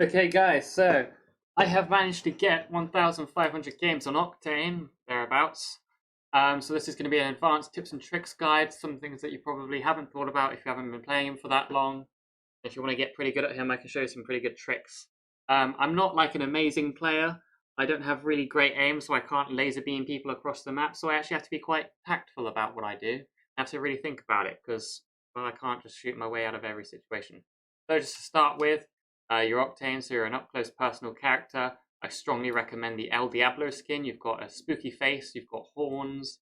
Okay, guys, so I have managed to get 1,500 games on Octane, thereabouts. So this is going to be an advanced tips and tricks guide, some things that you probably haven't thought about if you haven't been playing him for that long. If you want to get pretty good at him, I can show you some pretty good tricks. I'm not like an amazing player. I don't have really great aim, so I can't laser beam people across the map, so I actually have to be quite tactful about what I do. I have to really think about it, because well, I can't just shoot my way out of every situation. So just to start with, your Octane, so you're an up-close personal character. I strongly recommend the El Diablo skin. You've got a spooky face, you've got horns,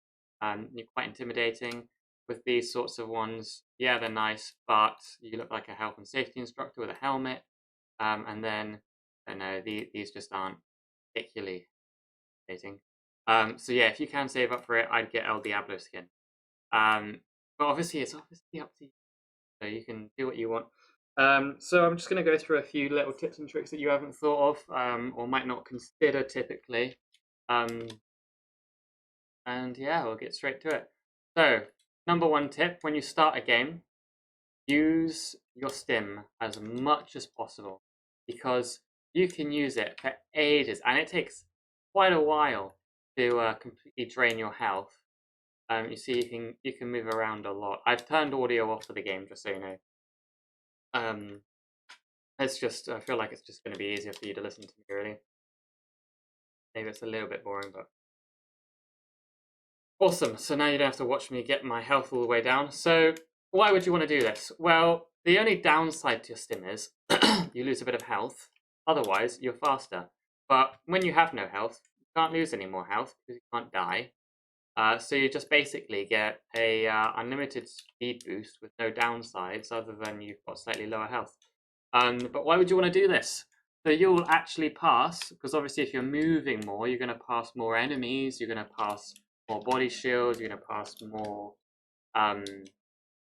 you're quite intimidating. With these sorts of ones, yeah, they're nice, but you look like a health and safety instructor with a helmet. And then, I don't know, these just aren't particularly intimidating. So yeah, if you can save up for it, I'd get El Diablo skin. But obviously, it's obviously up to you, so you can do what you want. So I'm just going to go through a few little tips and tricks that you haven't thought of, or might not consider typically. And yeah, we'll get straight to it. So, number one tip, when you start a game, use your stim as much as possible, because you can use it for ages, and it takes quite a while to completely drain your health. You see, you can move around a lot. I've turned audio off for the game, just so you know. It's just, I feel like it's just going to be easier for you to listen to me, really. Maybe it's a little bit boring, but awesome. So now you don't have to watch me get my health all the way down. So why would you want to do this? Well, the only downside to your stim is you lose a bit of health. Otherwise, you're faster. But when you have no health, you can't lose any more health because you can't die. So you just basically get a unlimited speed boost with no downsides other than you've got slightly lower health. But why would you want to do this? So you'll actually pass, because obviously if you're moving more, you're going to pass more enemies, you're going to pass more body shields, you're going to pass um,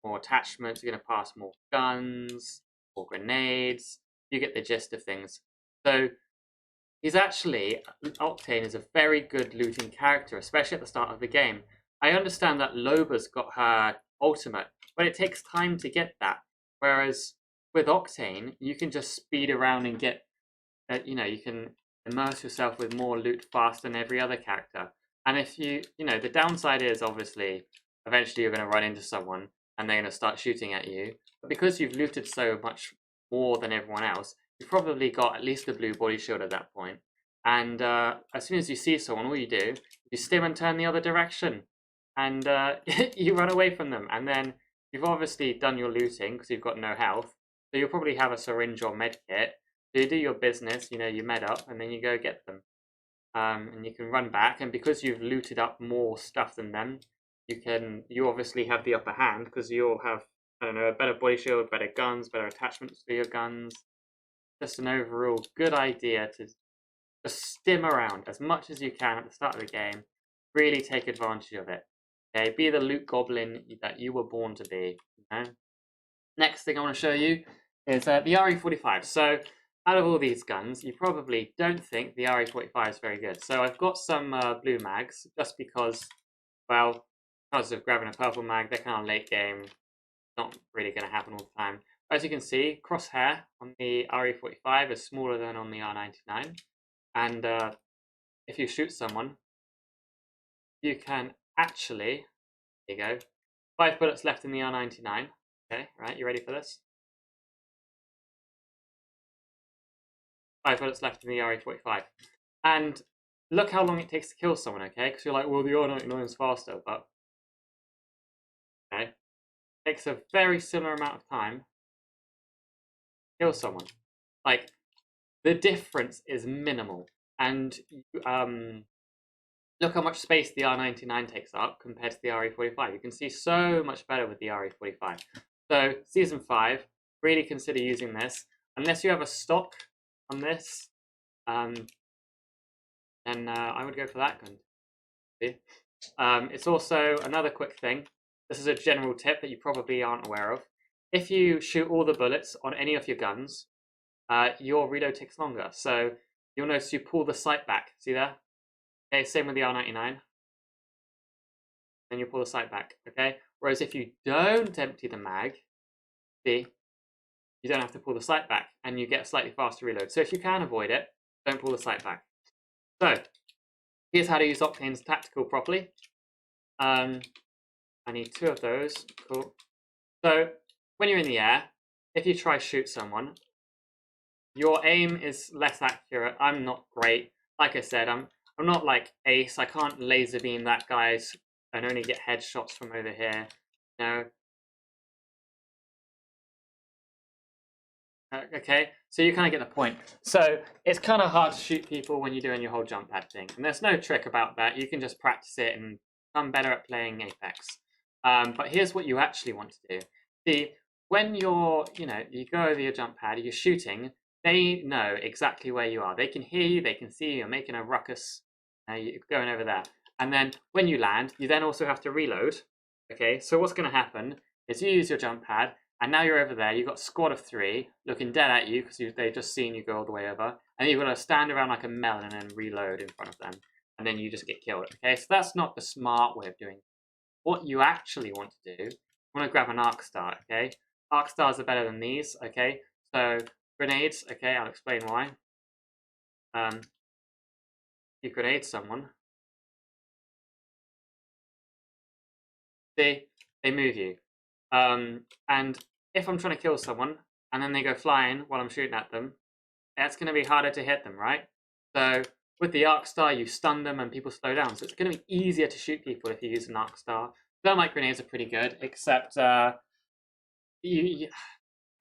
more attachments, you're going to pass more guns, more grenades. You get the gist of things. So Octane is a very good looting character, especially at the start of the game. I understand that Loba's got her ultimate, but it takes time to get that. Whereas with Octane, you can just speed around and get, you can immerse yourself with more loot faster than every other character. And if the downside is obviously eventually you're going to run into someone and they're going to start shooting at you. But because you've looted so much more than everyone else, you've probably got at least a blue body shield at that point. And as soon as you see someone, all you do, you stim and turn the other direction. And you run away from them. And then you've obviously done your looting because you've got no health. So you'll probably have a syringe or med kit. So you do your business, you med up, and then you go get them. And you can run back, and because you've looted up more stuff than them, you obviously have the upper hand because you'll have, I don't know, a better body shield, better guns, better attachments for your guns. Just an overall good idea to just stim around as much as you can at the start of the game. Really take advantage of it. Okay, be the loot goblin that you were born to be. Next thing I want to show you is the RE45. So out of all these guns, you probably don't think the RE45 is very good. So I've got some blue mags, just because, well, because of grabbing a purple mag, they're kind of late game. Not really going to happen all the time. As you can see, crosshair on the RE45 is smaller than on the R99. And if you shoot someone, you can actually, there you go, 5 bullets left in the R99. Okay, right, you ready for this? 5 bullets left in the RE45. And look how long it takes to kill someone, okay? Because you're like, well, the R99 is faster, but okay. It takes a very similar amount of time to kill someone. Like, the difference is minimal. And look how much space the R99 takes up compared to the RE45. You can see so much better with the RE45. So, Season 5, really consider using this. Unless you have a stock on this, then I would go for that gun. See? It's also another quick thing. This is a general tip that you probably aren't aware of. If you shoot all the bullets on any of your guns, your reload takes longer. So you'll notice you pull the sight back. See there? Okay, same with the R99. Then you pull the sight back. Okay. Whereas if you don't empty the mag, see, you don't have to pull the sight back, and you get a slightly faster reload. So if you can avoid it, don't pull the sight back. So here's how to use OCTANE's tactical properly. I need 2 of those. Cool. So when you're in the air, if you try shoot someone, your aim is less accurate. I'm not great. Like I said, I'm not like Ace. I can't laser beam that guy's and only get headshots from over here. No. Okay, so you kind of get the point. So it's kind of hard to shoot people when you're doing your whole jump pad thing. And there's no trick about that. You can just practice it and become better at playing Apex. But here's what you actually want to do. See, when you're, you go over your jump pad, you're shooting, they know exactly where you are. They can hear you, they can see you, you're making a ruckus, you're going over there. And then when you land, you then also have to reload. Okay, so what's going to happen is you use your jump pad, and now you're over there, you've got a squad of 3 looking dead at you because they've just seen you go all the way over. And you've got to stand around like a melon and then reload in front of them. And then you just get killed. Okay, so that's not the smart way of doing it. What you actually want to do, you want to grab an arc star, okay? Arc stars are better than these, okay? So grenades, okay, I'll explain why. You grenade someone. They move you. And if I'm trying to kill someone and then they go flying while I'm shooting at them, that's going to be harder to hit them, right? So with the arc star, you stun them and people slow down. So it's going to be easier to shoot people if you use an arc star. Thermite grenades are pretty good, except they're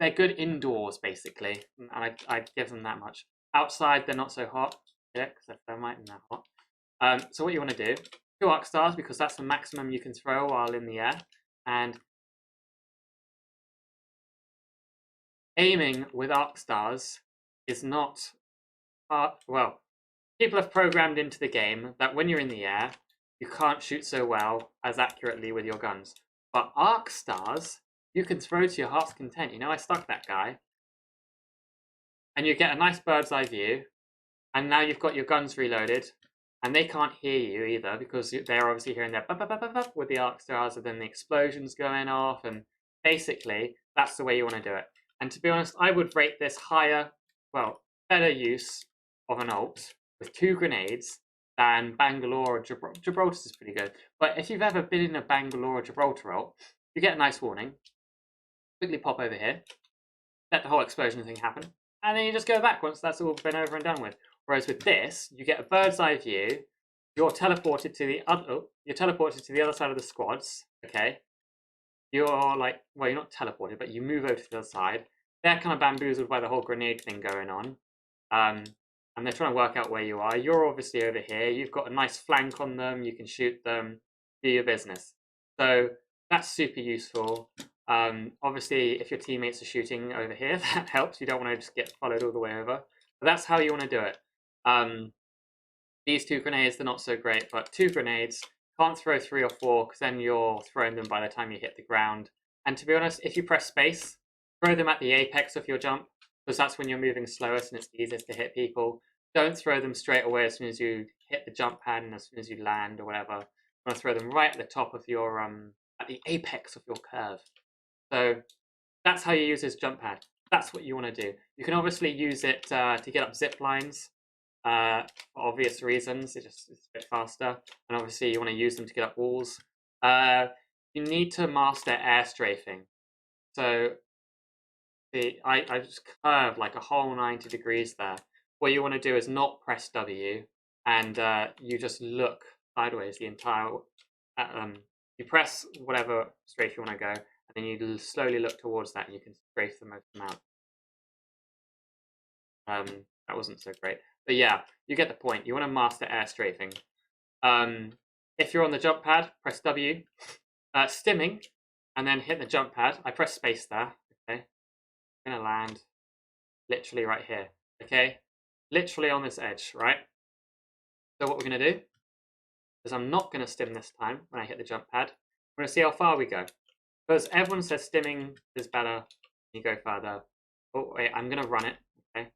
good indoors, basically. And I'd give them that much. Outside, they're not so hot. Yeah, because they're thermite and they're hot. So what you want to do, 2 arc stars, because that's the maximum you can throw while in the air. And aiming with arc stars is not well, people have programmed into the game that when you're in the air, you can't shoot so well as accurately with your guns. But arc stars, you can throw to your heart's content. I stuck that guy. And you get a nice bird's eye view. And now you've got your guns reloaded. And they can't hear you either because they're obviously hearing their with the arc stars and then the explosions going off. And basically, that's the way you want to do it. And to be honest, I would rate this higher, well, better use of an ult with 2 grenades than Bangalore or Gibraltar. Gibraltar is pretty good. But if you've ever been in a Bangalore or Gibraltar ult, you get a nice warning. Quickly pop over here, let the whole explosion thing happen, and then you just go back once that's all been over and done with. Whereas with this, you get a bird's eye view. You're teleported to the other side of the squads. Okay, you're like, well, you're not teleported, but you move over to the other side. They're kind of bamboozled by the whole grenade thing going on. And they're trying to work out where you are. You're obviously over here. You've got a nice flank on them. You can shoot them, do your business. So that's super useful. Obviously, if your teammates are shooting over here, that helps. You don't want to just get followed all the way over. But that's how you want to do it. These 2 grenades, they're not so great, but 2 grenades, can't throw 3 or 4 because then you're throwing them by the time you hit the ground. And to be honest, if you press space, throw them at the apex of your jump, because that's when you're moving slowest and it's easiest to hit people. Don't throw them straight away as soon as you hit the jump pad and as soon as you land or whatever. You want to throw them right at the top of your, at the apex of your curve. So that's how you use this jump pad. That's what you want to do. You can obviously use it to get up zip lines for obvious reasons. It's a bit faster. And obviously you want to use them to get up walls. You need to master air strafing. So I just curved like a whole 90 degrees there. What you want to do is not press W, and you just look sideways the entire. You press whatever strafe you want to go, and then you slowly look towards that, and you can strafe the most amount. That wasn't so great, but yeah, you get the point. You want to master air strafing. If you're on the jump pad, press W. Stimming, and then hit the jump pad. I press space there. Okay. I'm gonna land literally right here, okay? Literally on this edge, right? So what we're gonna do is I'm not gonna stim this time when I hit the jump pad. We're gonna see how far we go. Because everyone says stimming is better, you go further. Oh wait, I'm gonna run it, okay?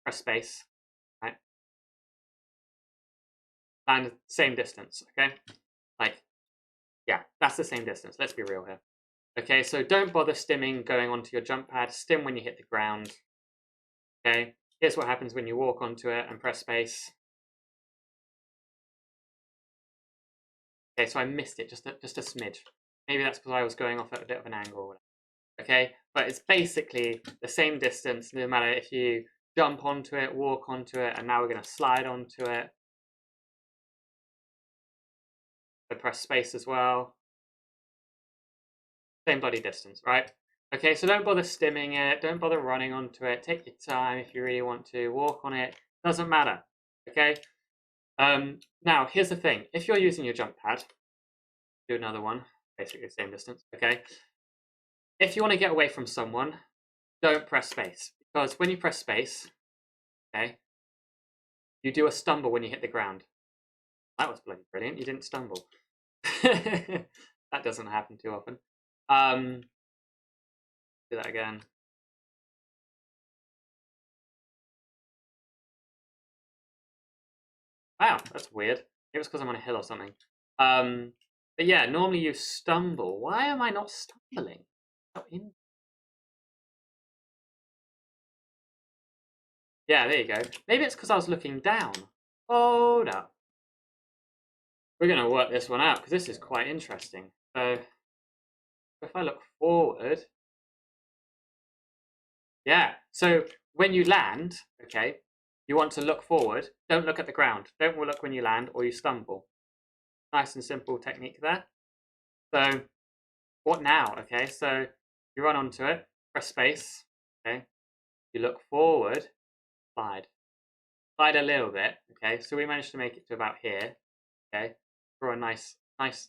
Press space, right? Land same distance, okay? Like, yeah, that's the same distance. Let's be real here. Okay, so don't bother stimming going onto your jump pad. Stim when you hit the ground. Okay, here's what happens when you walk onto it and press space. Okay, so I missed it just a smidge. Maybe that's because I was going off at a bit of an angle. Okay, but it's basically the same distance no matter if you jump onto it, walk onto it, and now we're going to slide onto it. So press space as well. Same bloody distance, right? Okay, so don't bother stimming it, don't bother running onto it. Take your time if you really want to. Walk on it, doesn't matter. Okay. Now here's the thing: if you're using your jump pad, do another one, basically the same distance. Okay. If you want to get away from someone, don't press space because when you press space, okay, you do a stumble when you hit the ground. That was bloody brilliant. You didn't stumble. That doesn't happen too often. Do that again. Wow, that's weird. Maybe it's because I'm on a hill or something. But yeah, normally you stumble. Why am I not stumbling? Yeah, there you go. Maybe it's because I was looking down. Hold up. We're going to work this one out because this is quite interesting. So if I look forward, yeah. So when you land, okay, you want to look forward. Don't look at the ground. Don't look when you land or you stumble. Nice and simple technique there. So what now? Okay, so you run onto it, press space, okay, you look forward, slide. Slide a little bit, okay, so we managed to make it to about here, okay, draw a nice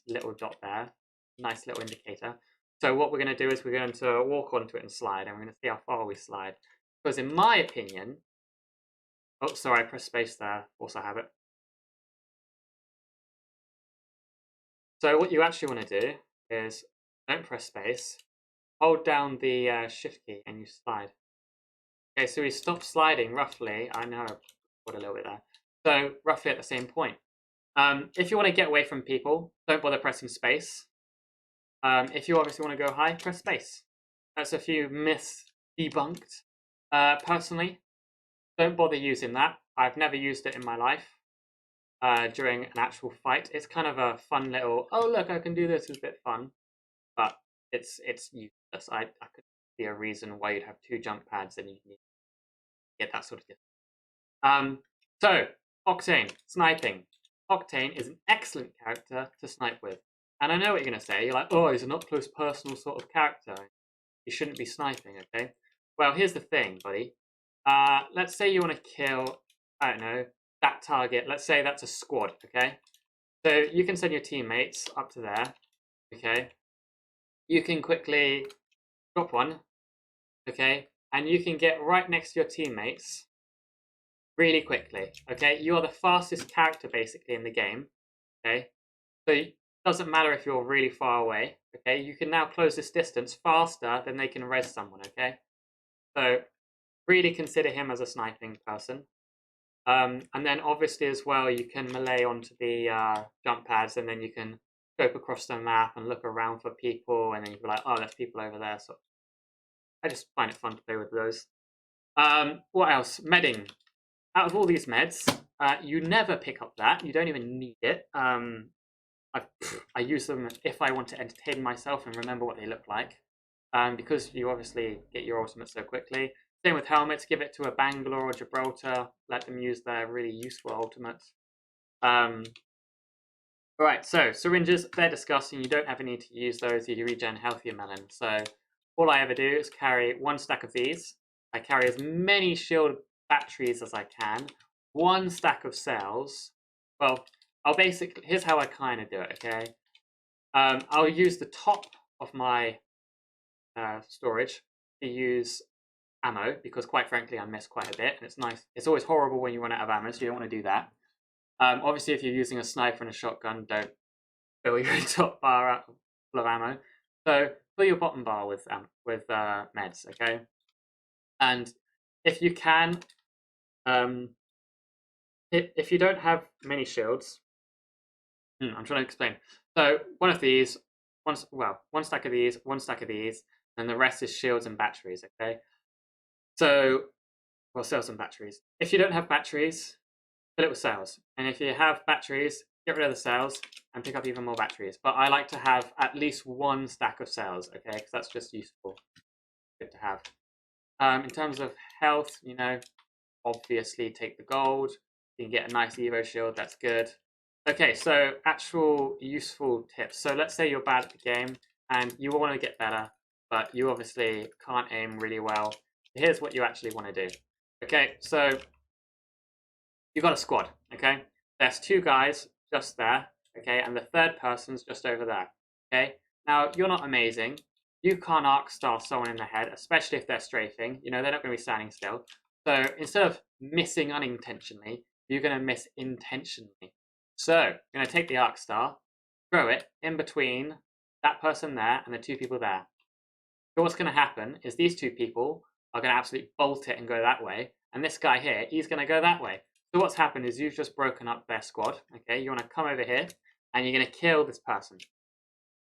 little dot there, nice little indicator. So what we're going to do is we're going to walk onto it and slide, and we're going to see how far we slide. Because in my opinion, oh, sorry, I pressed space there, also have it. So what you actually want to do is don't press space, hold down the shift key and you slide. Okay, so we stop sliding roughly. I know I put a little bit there. So roughly at the same point. If you want to get away from people, don't bother pressing space. If you obviously want to go high, press space. That's a few myths debunked. Personally, don't bother using that. I've never used it in my life during an actual fight. It's kind of a fun little, oh look, I can do this, it's a bit fun. But it's useless. I could see a reason why you'd have two jump pads and you need to get that sort of difference. So, OCTANE, sniping. OCTANE is an excellent character to snipe with. And I know what you're going to say. You're like, oh, he's an up-close personal sort of character. He shouldn't be sniping, okay? Well, here's the thing, buddy. Let's say you want to kill, I don't know, that target. Let's say that's a squad, okay? So you can send your teammates up to there, okay? You can quickly drop one, okay? And you can get right next to your teammates really quickly, okay? You are the fastest character basically in the game, okay? So it doesn't matter if you're really far away, okay? You can now close this distance faster than they can res someone, okay? So really consider him as a sniping person. And then obviously as well, you can melee onto the jump pads and then you can scope across the map and look around for people and then you'll be like, oh, there's people over there. So I just find it fun to play with those. What else? Medding. Out of all these meds, you never pick up that. You don't even need it. I use them if I want to entertain myself and remember what they look like. Because you obviously get your ultimate so quickly. Same with helmets. Give it to a Bangalore or Gibraltar. Let them use their really useful ultimates. Alright, so syringes, they're disgusting. You don't ever need to use those. You regen healthier melon. So all I ever do is carry one stack of these. I carry as many shield batteries as I can. One stack of cells. Well, I'll basically, here's how I kind of do it, okay? I'll use the top of my storage to use ammo because quite frankly I miss quite a bit and it's nice. It's always horrible when you run out of ammo, so you don't want to do that. Obviously if you're using a sniper and a shotgun, don't fill your top bar up full of ammo. So fill your bottom bar with meds, okay? And if you can, if you don't have many shields, I'm trying to explain. So one of these, one stack of these, one stack of these, and the rest is shields and batteries. Okay, so well, cells and batteries. If you don't have batteries, fill it with cells, and if you have batteries, get rid of the cells and pick up even more batteries. But I like to have at least one stack of cells, okay, because that's just useful, good to have. In terms of health, you know, obviously take the gold. You can get a nice Evo shield, that's good. Okay, so actual useful tips. So let's say you're bad at the game and you want to get better, but you obviously can't aim really well. Here's what you actually want to do. Okay, so you've got a squad, okay? There's two guys just there, okay? And the third person's just over there, okay? Now, you're not amazing. You can't arc star someone in the head, especially if they're strafing. You know, they're not going to be standing still. So instead of missing unintentionally, you're going to miss intentionally. So you're going to take the arc star, throw it in between that person there and the two people there. So what's going to happen is these two people are going to absolutely bolt it and go that way. And this guy here, he's going to go that way. So what's happened is you've just broken up their squad, okay? You want to come over here, and you're going to kill this person,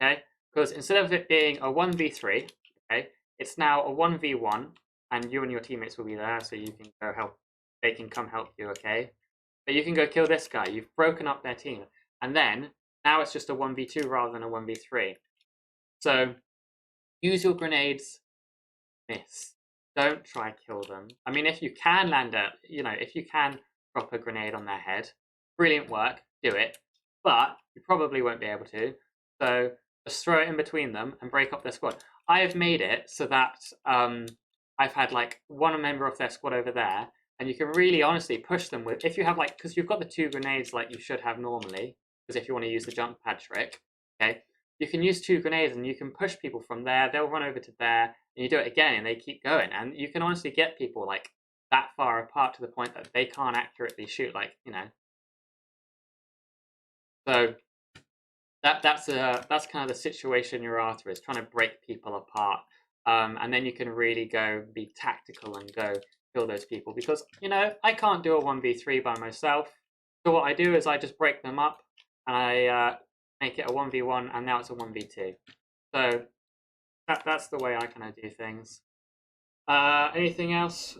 okay? Because instead of it being a 1v3, okay, it's now a 1v1, and you and your teammates will be there, so you can go help. They can come help you, okay? But you can go kill this guy. You've broken up their team. And then, now it's just a 1v2 rather than a 1v3. So, use your grenades, miss. Don't try kill them. I mean, if you can land a, you know, if you can drop a grenade on their head, brilliant work, do it. But you probably won't be able to. So just throw it in between them and break up their squad. I have made it so that I've had like one member of their squad over there, and you can really honestly push them with, if you have like, because you've got the two grenades like you should have normally, because if you want to use the jump pad trick, okay, you can use two grenades and you can push people from there, they'll run over to there, and you do it again and they keep going, and you can honestly get people like that far apart to the point that they can't accurately shoot, like, you know. So that's kind of the situation you're after, is trying to break people apart, and then you can really go be tactical and go kill those people, because you know I can't do a 1v3 by myself. So what I do is I just break them up and I make it a 1v1, and now it's a 1v2. So that's the way I kind of do things. Anything else?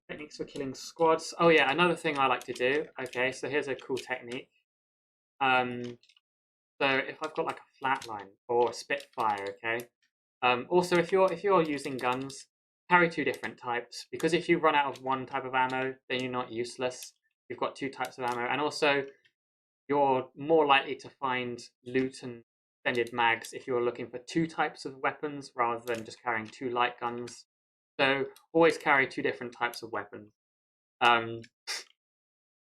Techniques for killing squads. Oh yeah, another thing I like to do. Okay, so here's a cool technique. So if I've got like a flatline or a Spitfire, okay. Also, if you're using guns, carry two different types, because if you run out of one type of ammo, then you're not useless. You've got two types of ammo, and also you're more likely to find loot and extended mags if you're looking for two types of weapons rather than just carrying two light guns. So always carry two different types of weapons.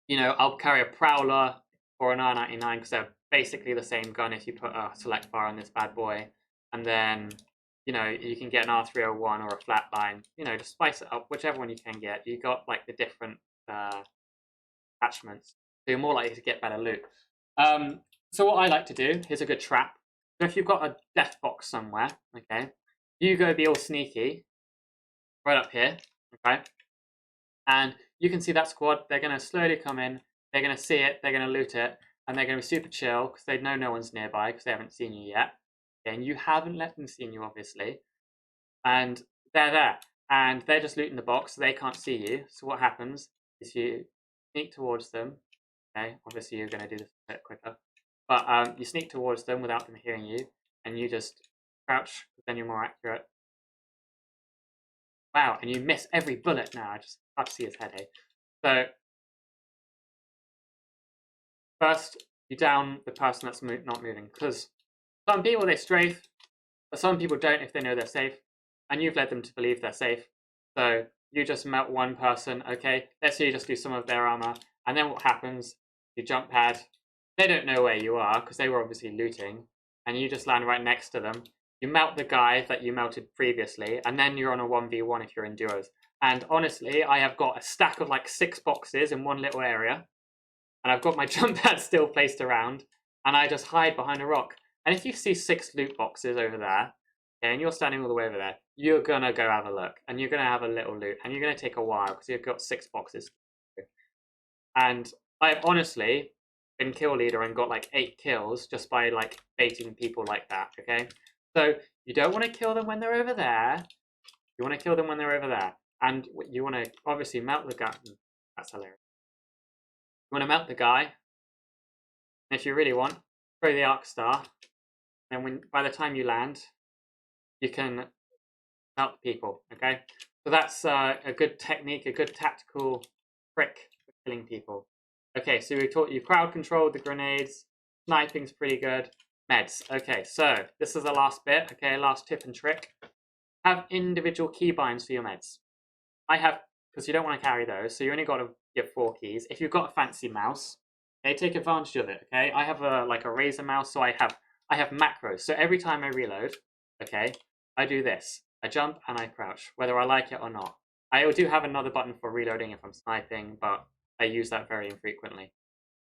You know, I'll carry a Prowler or an R99 because they're basically the same gun if you put a select bar on this bad boy. And then, you know, you can get an R301 or a flatline. You know, just spice it up, whichever one you can get. You got like the different attachments, so you're more likely to get better loot. So what I like to do, here's a good trap. So if you've got a death box somewhere, okay, you go be all sneaky, right up here, okay, and you can see that squad. They're going to slowly come in, they're going to see it, they're going to loot it, and they're going to be super chill because they know no one's nearby because they haven't seen you yet. Okay, and you haven't let them see you, obviously, and they're there, and they're just looting the box, so they can't see you. So what happens is you sneak towards them. Okay, obviously you're going to do this a bit quicker, but you sneak towards them without them hearing you, and you just crouch, then you're more accurate. Wow, and you miss every bullet now. I just hard to see his head, eh? So first, you down the person that's not moving, because some people they strafe, but some people don't if they know they're safe, and you've led them to believe they're safe. So you just melt one person. Okay, let's say you just do some of their armor, and then what happens? You jump pad. They don't know where you are because they were obviously looting, and you just land right next to them. You melt the guy that you melted previously, and then you're on a 1v1 if you're in duos. And honestly, I have got a stack of like 6 boxes in one little area, and I've got my jump pad still placed around, and I just hide behind a rock. And if you see 6 loot boxes over there, okay, and you're standing all the way over there, you're gonna go have a look, and you're gonna have a little loot, and you're gonna take a while because you've got 6 boxes. And I honestly, been kill leader and got like 8 kills just by like baiting people like that, okay? So you don't want to kill them when they're over there. You want to kill them when they're over there. And you want to obviously melt the guy. That's hilarious. You want to melt the guy. And if you really want, throw the arc star. And by the time you land, you can melt people, okay? So that's a good technique, a good tactical trick for killing people. Okay, so we taught you crowd control, the grenades, sniping's pretty good. Meds. Okay, so this is the last bit, okay, last tip and trick. Have individual keybinds for your meds. I have, because you don't want to carry those, so you only got to give 4 keys. If you've got a fancy mouse, okay, take advantage of it, okay? I have a Razer mouse, so I have macros. So every time I reload, okay, I do this. I jump and I crouch, whether I like it or not. I do have another button for reloading if I'm sniping, but I use that very infrequently.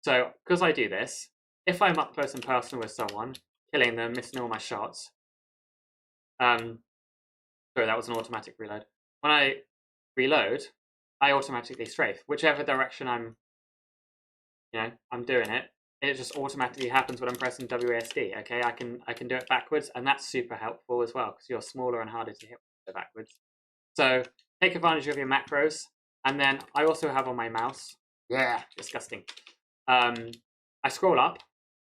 So, because I do this, if I'm up close and personal with someone, killing them, missing all my shots, sorry, that was an automatic reload. When I reload, I automatically strafe. Whichever direction I'm doing it, it just automatically happens when I'm pressing WASD, okay? I can do it backwards, and that's super helpful as well, because you're smaller and harder to hit backwards. So, take advantage of your macros, and then I also have on my mouse, disgusting. I scroll up,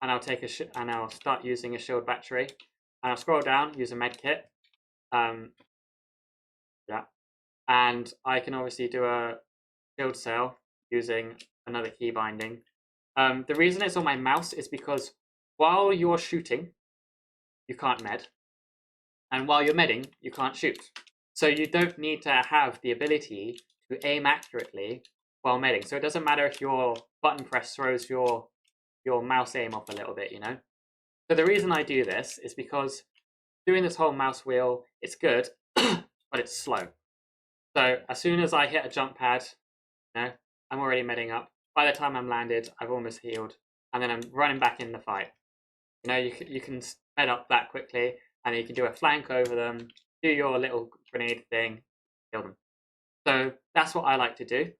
and I'll take and I'll start using a shield battery, and I'll scroll down, use a med kit, and I can obviously do a shield cell using another key binding. The reason it's on my mouse is because while you're shooting, you can't med, and while you're medding, you can't shoot. So you don't need to have the ability to aim accurately while medding. So it doesn't matter if your button press throws your mouse aim off a little bit, you know? So the reason I do this is because doing this whole mouse wheel, it's good, but it's slow. So as soon as I hit a jump pad, you know, I'm already medding up. By the time I'm landed, I've almost healed, and then I'm running back in the fight. You know, you can med up that quickly, and you can do a flank over them, do your little grenade thing, kill them. So that's what I like to do.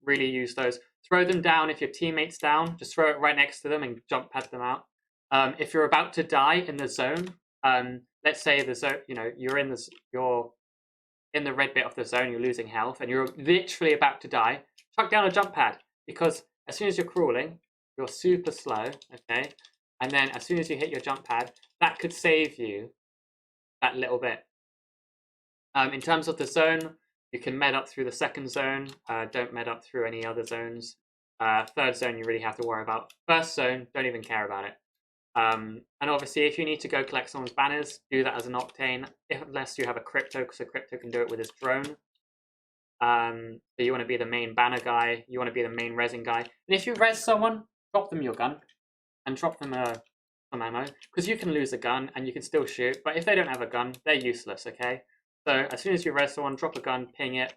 Really use those. Throw them down if your teammate's down. Just throw it right next to them and jump pad them out. If you're about to die in the zone, let's say the zone, you know, you're in the red bit of the zone, you're losing health, and you're literally about to die, chuck down a jump pad, because as soon as you're crawling, you're super slow, okay? And then as soon as you hit your jump pad, that could save you that little bit. In terms of the zone, you can med up through the second zone. Don't med up through any other zones. Third zone, you really have to worry about. First zone, don't even care about it. And obviously, if you need to go collect someone's banners, do that as an Octane, unless you have a Crypto, because a Crypto can do it with his drone. So you want to be the main banner guy, you want to be the main resin guy. And if you res someone, drop them your gun, and drop them some ammo, because you can lose a gun, and you can still shoot, but if they don't have a gun, they're useless, okay? So as soon as you res someone, drop a gun, ping it,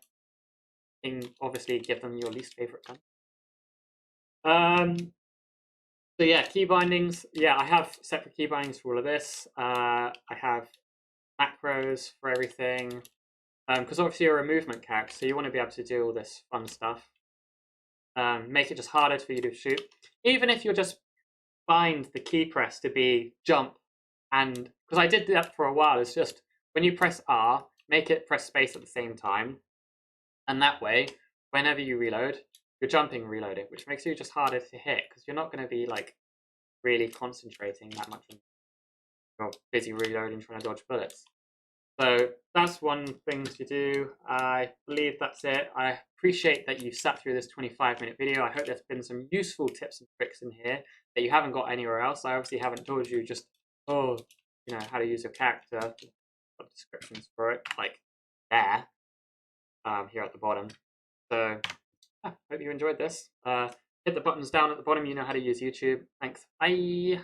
obviously give them your least favorite gun. So yeah, key bindings. Yeah, I have separate key bindings for all of this. I have macros for everything. Because obviously you're a movement character, so you want to be able to do all this fun stuff. Make it just harder for you to shoot. Even if you're just bind the key press to be jump, and because I did that for a while, it's just when you press R, make it press space at the same time, and that way, whenever you reload, you're jumping reloading, which makes you just harder to hit, because you're not going to be like really concentrating that much on you're busy reloading trying to dodge bullets. So that's one thing to do. I believe that's it. I appreciate that you sat through this 25-minute video. I hope there's been some useful tips and tricks in here that you haven't got anywhere else. I obviously haven't told you just, how to use your character. Got descriptions for it, like there, here at the bottom. So, hope you enjoyed this. Hit the buttons down at the bottom. You know how to use YouTube. Thanks. Bye.